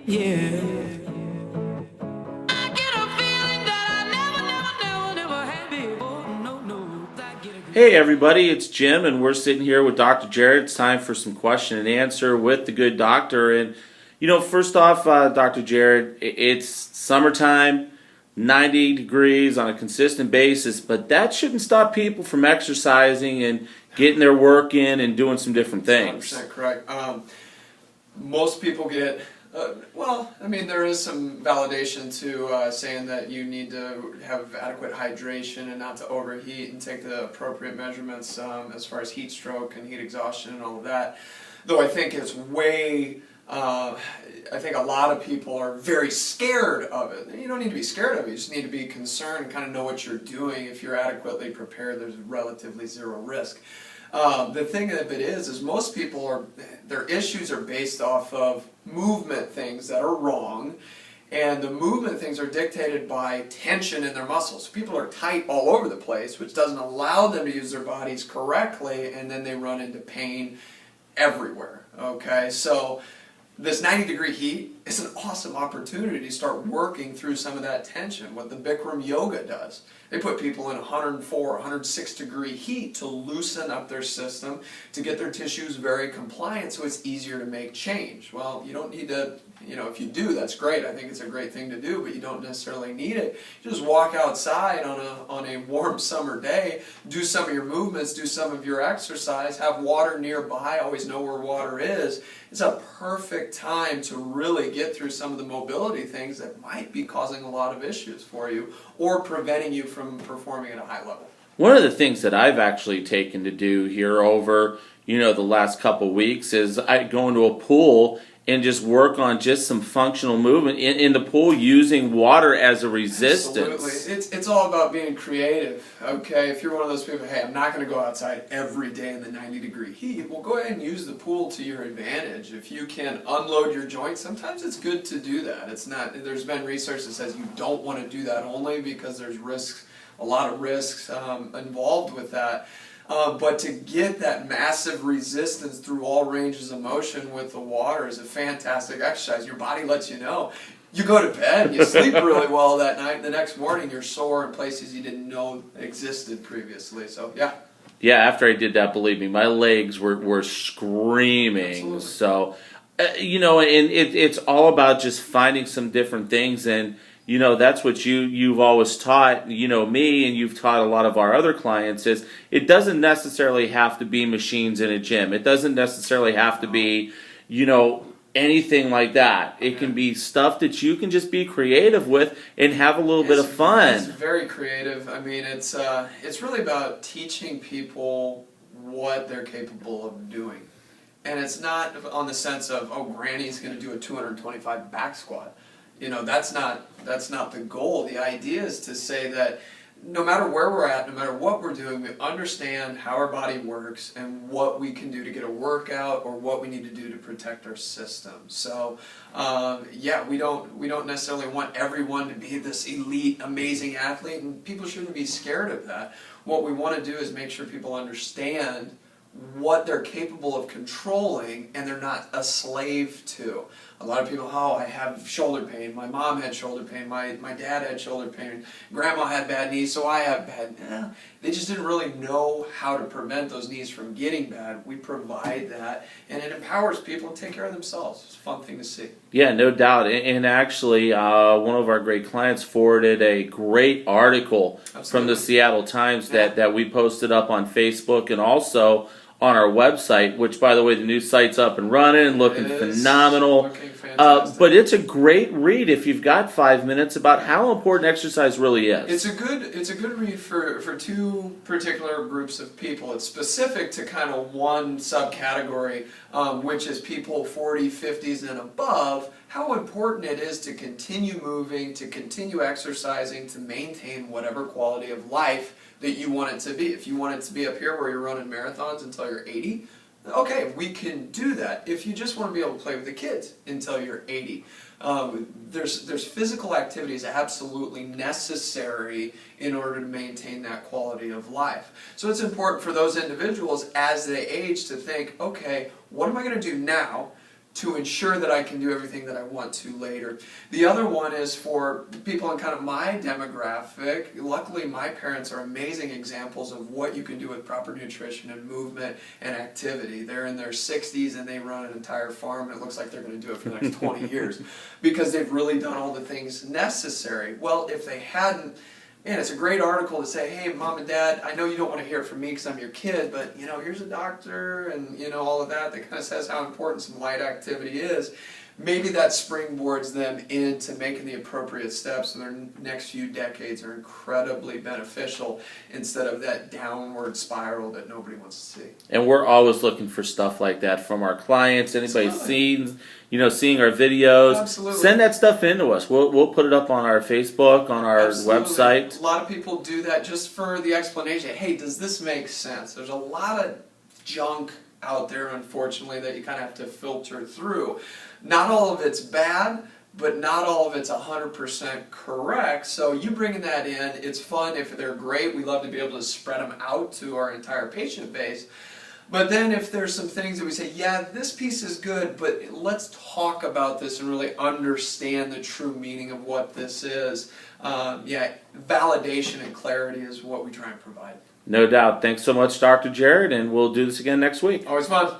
Yeah. I get a feeling that I never had before. No, no. Hey everybody, it's Jim, and we're sitting here with Dr. Jared. It's time for some question and answer with the good doctor. And first off, Dr. Jared, it's summertime, 90 degrees on a consistent basis, but that shouldn't stop people from exercising and getting their work in and doing some different things. 100% correct. Most people get, there is some validation to saying that you need to have adequate hydration and not to overheat and take the appropriate measurements as far as heat stroke and heat exhaustion and all of that. Though I think it's I think a lot of people are very scared of it. You don't need to be scared of it, you just need to be concerned and kind of know what you're doing. If you're adequately prepared, there's relatively zero risk. The thing of it is most people their issues are based off of movement things that are wrong, and the movement things are dictated by tension in their muscles. People are tight all over the place, which doesn't allow them to use their bodies correctly, and then they run into pain everywhere. Okay, so this 90-degree heat is an awesome opportunity to start working through some of that tension. What the Bikram yoga does, they put people in 104, 106 degree heat to loosen up their system, to get their tissues very compliant so it's easier to make change. Well, you don't need to, if you do, that's great. I think it's a great thing to do, but you don't necessarily need it. You just walk outside on a warm summer day, do some of your movements, do some of your exercise, have water nearby, always know where water is. It's a perfect time to really get through some of the mobility things that might be causing a lot of issues for you or preventing you from performing at a high level. One of the things that I've actually taken to do here over, the last couple weeks is I go into a pool and just work on just some functional movement in the pool using water as a resistance. Absolutely. It's all about being creative, okay? If you're one of those people, hey, I'm not going to go outside every day in the 90-degree heat, well, go ahead and use the pool to your advantage. If you can unload your joints, sometimes it's good to do that. There's been research that says you don't want to do that only because there's a lot of risks involved with that. But to get that massive resistance through all ranges of motion with the water is a fantastic exercise. Your body lets you know. You go to bed, you sleep really well that night, the next morning you're sore in places you didn't know existed previously. So, yeah. Yeah, after I did that, believe me, my legs were screaming. Absolutely. So, and it's all about just finding some different things. And, that's what you've always taught, me, and you've taught a lot of our other clients is it doesn't necessarily have to be machines in a gym. It doesn't necessarily have to be, anything like that. It can be stuff that you can just be creative with and have a little bit of fun. It's very creative. I mean, it's really about teaching people what they're capable of doing. And it's not on the sense of, oh, Granny's going to do a 225 back squat. That's not the goal. The idea is to say that no matter where we're at, no matter what we're doing, we understand how our body works and what we can do to get a workout or what we need to do to protect our system. So, we don't necessarily want everyone to be this elite, amazing athlete, and people shouldn't be scared of that. What we want to do is make sure people understand what they're capable of controlling and they're not a slave to. A lot of people, I have shoulder pain, my mom had shoulder pain, my dad had shoulder pain, grandma had bad knees, so I have bad. They just didn't really know how to prevent those knees from getting bad. We provide that, and it empowers people to take care of themselves. It's a fun thing to see. Yeah, no doubt. And actually, one of our great clients forwarded a great article from the Seattle Times that we posted up on Facebook and also on our website, which, by the way, the new site's up and running, looking phenomenal. Looking fantastic. But it's a great read if you've got 5 minutes about how important exercise really is. It's a good read for two particular groups of people. It's specific to kind of one subcategory, which is people 40, 50s and above, how important it is to continue moving, to continue exercising, to maintain whatever quality of life that you want it to be. If you want it to be up here where you're running marathons until you're 80, okay, we can do that. If you just want to be able to play with the kids until you're 80, there's physical activities absolutely necessary in order to maintain that quality of life. So it's important for those individuals as they age to think, okay, what am I going to do now to ensure that I can do everything that I want to later. The other one is for people in kind of my demographic. Luckily, my parents are amazing examples of what you can do with proper nutrition and movement and activity. They're in their 60s and they run an entire farm, and it looks like they're going to do it for the next 20 years because they've really done all the things necessary. Well, if they hadn't, man, it's a great article to say, hey, mom and dad, I know you don't want to hear it from me because I'm your kid, but, here's a doctor and, all of that kind of says how important some light activity is. Maybe that springboards them into making the appropriate steps, and their next few decades are incredibly beneficial instead of that downward spiral that nobody wants to see. And we're always looking for stuff like that from our clients. Anybody Absolutely. seeing our videos, Absolutely. send that stuff into us. We'll put it up on our Facebook, on our Absolutely. website. A lot of people do that just for the explanation. Hey, does this make sense? There's a lot of junk out there, unfortunately, that you kind of have to filter through. Not all of it's bad, but not all of it's 100% correct. So you bringing that in, it's fun. If they're great, we love to be able to spread them out to our entire patient base. But then if there's some things that we say, yeah, this piece is good, but let's talk about this and really understand the true meaning of what this is. Validation and clarity is what we try and provide. No doubt. Thanks so much, Dr. Jared, and we'll do this again next week. Always fun.